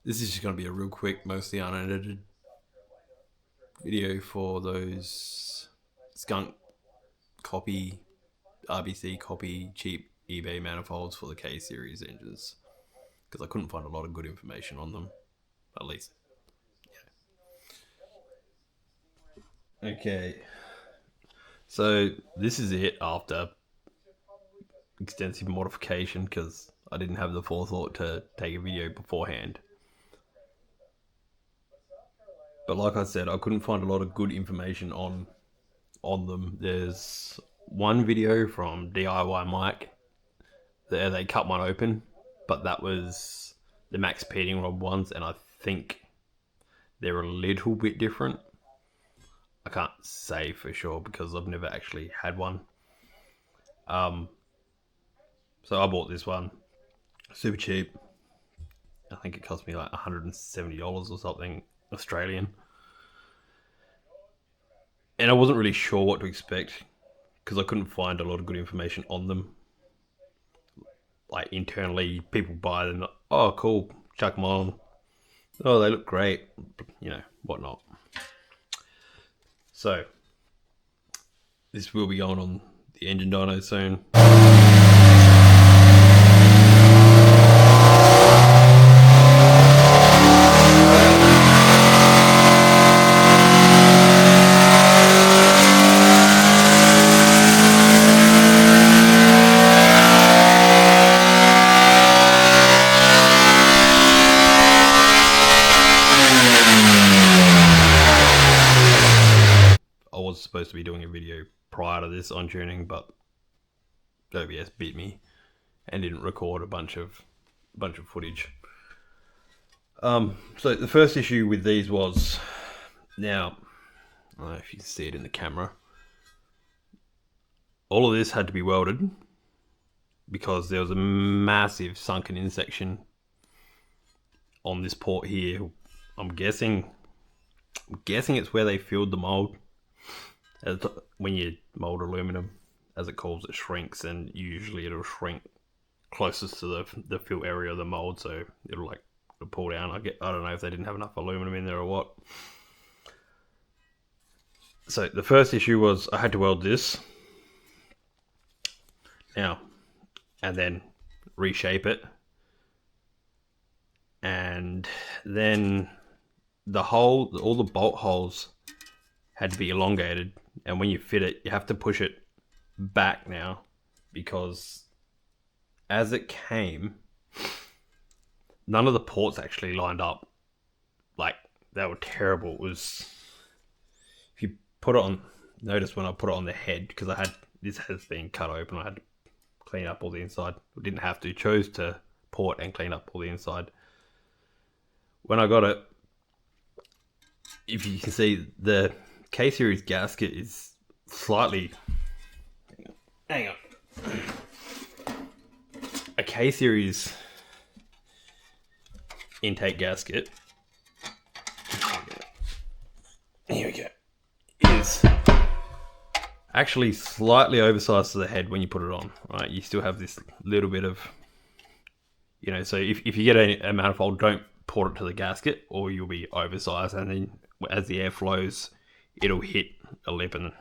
This is just going to be a real quick, mostly unedited video for those skunk copy, RBC copy, cheap eBay manifolds for the K series engines. Because I couldn't find a lot of good information on them, at least. Yeah. Okay. So this is it after extensive modification because I didn't have the forethought to take a video beforehand. But like I said, I couldn't find a lot of good information on them. There's one video from DIY Mike there they cut one open, but that was the max peating rod ones, and I think they're a little bit different. I can't say for sure because I've never actually had one. So I bought this one, super cheap. I think it cost me like $170 or something Australian. And I wasn't really sure what to expect because I couldn't find a lot of good information on them. Like internally, people buy them, oh cool, chuck them on. Oh, they look great, you know, whatnot. So, this will be going on the engine dyno soon. I was supposed to be doing a video prior to this on tuning, but OBS beat me and didn't record a bunch of footage. So the first issue with these was, now, I don't know if you can see it in the camera, all of this had to be welded because there was a massive sunken in section on this port here. I'm guessing it's where they filled the mold. When you mold aluminum, as it calls, it shrinks, and usually it'll shrink closest to the fill area of the mold, so it'll pull down. I don't know if they didn't have enough aluminum in there or what. So the first issue was I had to weld this now and then reshape it, and then all the bolt holes had to be elongated, and when you fit it, you have to push it back now because as it came, none of the ports actually lined up. Like, they were terrible. It was, if you put it on, notice when I put it on the head, because this has been cut open, I had to clean up all the inside. I didn't have to, chose to port and clean up all the inside. When I got it, if you can see, the K-series gasket is slightly, hang on, a K-series intake gasket, here we go, is actually slightly oversized to the head when you put it on, right? You still have this little bit of, you know, so if you get a manifold, don't port it to the gasket or you'll be oversized, and then as the air flows, it'll hit a lip, and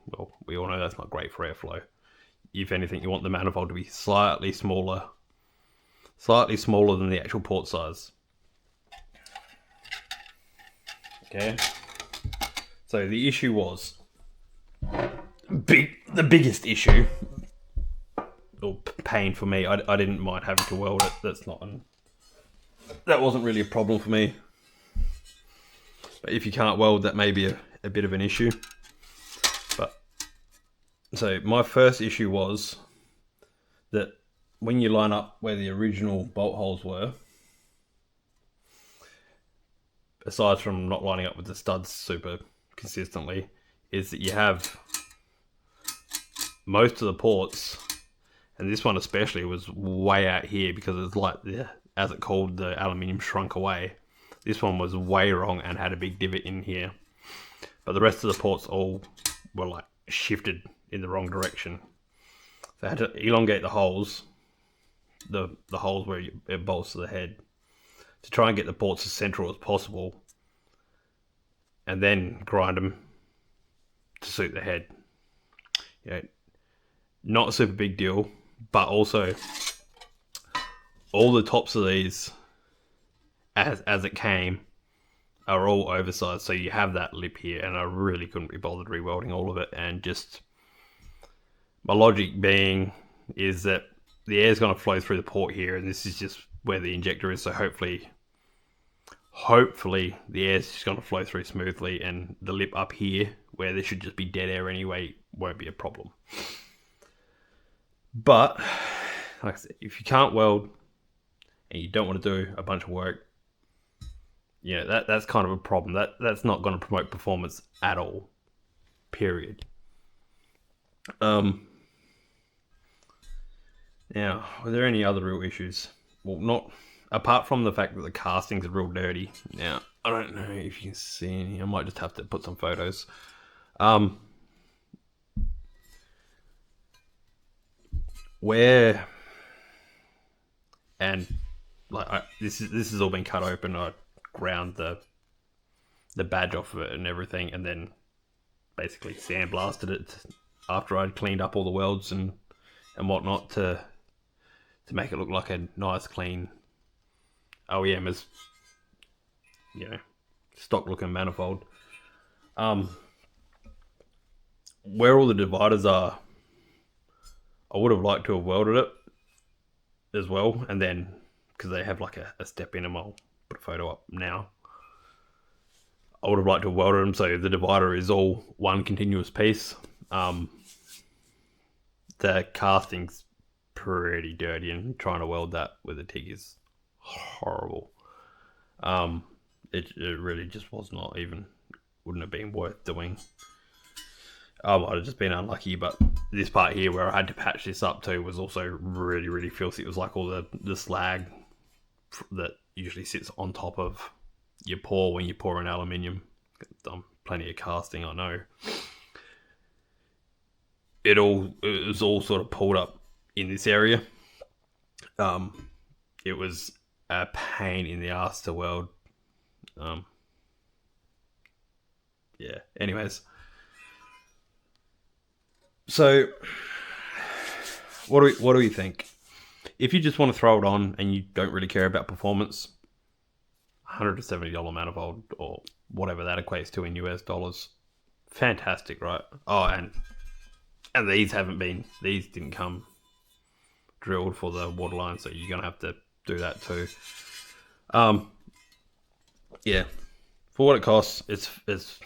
well, we all know that's not great for airflow. If anything, you want the manifold to be slightly smaller than the actual port size. Okay. So the issue was, the biggest issue, or pain for me, I didn't mind having to weld it. That wasn't really a problem for me. But if you can't weld, that may be a bit of an issue. But so my first issue was that when you line up where the original bolt holes were, aside from not lining up with the studs super consistently, is that you have most of the ports, and this one especially was way out here because it's like as it called, the aluminium shrunk away. This one was way wrong and had a big divot in here. But the rest of the ports all were like shifted in the wrong direction. So I had to elongate the holes, the holes where it bolts to the head, to try and get the ports as central as possible, and then grind them to suit the head. You know, not a super big deal, but also all the tops of these, as it came, are all oversized. So you have that lip here, and I really couldn't be bothered rewelding all of it. And just my logic being is that the air is going to flow through the port here, and this is just where the injector is. So hopefully the air is just going to flow through smoothly, and the lip up here, where there should just be dead air anyway, won't be a problem. But like I said, if you can't weld and you don't want to do a bunch of work, yeah, that's kind of a problem. That's not going to promote performance at all. Period. Now, were there any other real issues? Well, not apart from the fact that the castings are real dirty. Now, I don't know if you can see any. I might just have to put some photos. Where and like this has all been cut open. I ground the badge off of it and everything, and then basically sandblasted it after I'd cleaned up all the welds and whatnot to make it look like a nice clean OEM, as stock looking manifold. Where all the dividers are, I would have liked to have welded it as well, and then because they have like a step in them, I'll put a photo up now. I would have liked to have welded them so the divider is all one continuous piece. The casting's pretty dirty, and trying to weld that with a TIG is horrible. It really just was not even, wouldn't have been worth doing. I might have just been unlucky, but this part here where I had to patch this up to was also really, really filthy. It was like all the slag that usually sits on top of your pour when you pour in aluminium. Done plenty of casting, I know. It was all sort of pulled up in this area. It was a pain in the ass to weld. Yeah. Anyways, so what do we think? If you just want to throw it on and you don't really care about performance, $170 manifold or whatever that equates to in US dollars, fantastic, right? Oh, and these didn't come drilled for the waterline, so you're gonna have to do that too. Yeah, for what it costs, it's if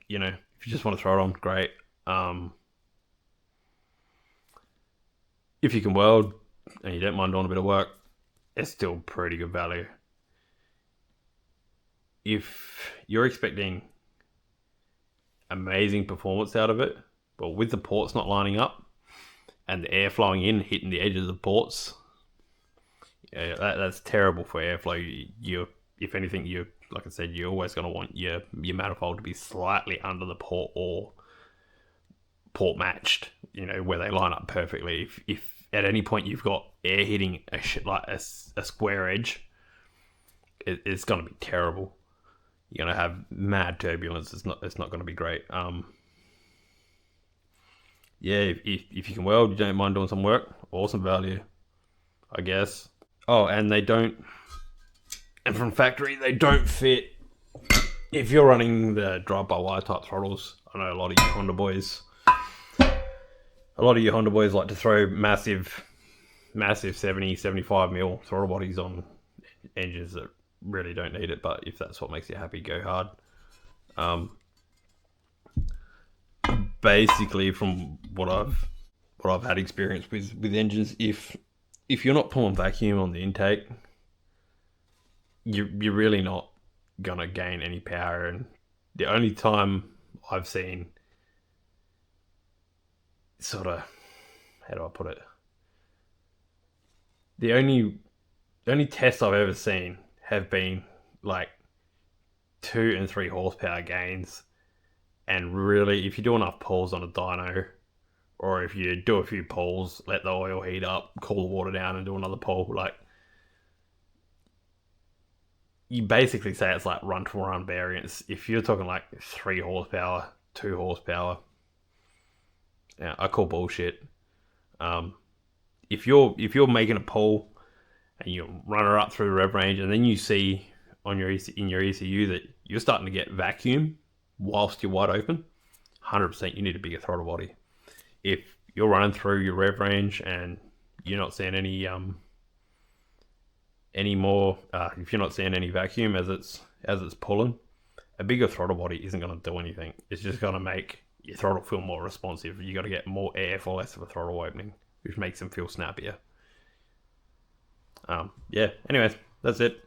you just want to throw it on, great. If you can weld and you don't mind doing a bit of work, it's still pretty good value. If you're expecting amazing performance out of it, but with the ports not lining up and the air flowing in, hitting the edges of the ports, yeah, that's terrible for airflow. If anything, like I said, you're always going to want your manifold to be slightly under the port or port matched, where they line up perfectly. If at any point you've got air hitting a square edge, it's going to be terrible. You're going to have mad turbulence. It's not going to be great. Yeah, if you can weld, you don't mind doing some work, awesome value, I guess. Oh, and from factory, they don't fit. If you're running the drive-by-wire type throttles, I know a lot of you Honda boys like to throw massive 70, 75 mil throttle bodies on engines that really don't need it, but if that's what makes you happy, go hard. Basically, from what I've had experience with engines, if you're not pulling vacuum on the intake, you're really not gonna gain any power. And the only time I've seen sort of, how do I put it? The only tests I've ever seen have been like 2 and 3 horsepower gains. And really, if you do enough pulls on a dyno, or if you do a few pulls, let the oil heat up, cool the water down and do another pull, like you basically say it's like run-to-run variance. If you're talking like 3 horsepower, 2 horsepower, yeah, I call bullshit. Um, if you're making a pull and you run her up through the rev range, and then you see on your in your ECU that you're starting to get vacuum whilst you're wide open, 100% you need a bigger throttle body. If you're running through your rev range and you're not seeing any more, if you're not seeing any vacuum as it's pulling, a bigger throttle body isn't going to do anything. It's just going to make your throttle feel more responsive. You got to get more air for less of a throttle opening, which makes them feel snappier. Yeah. Anyways, that's it.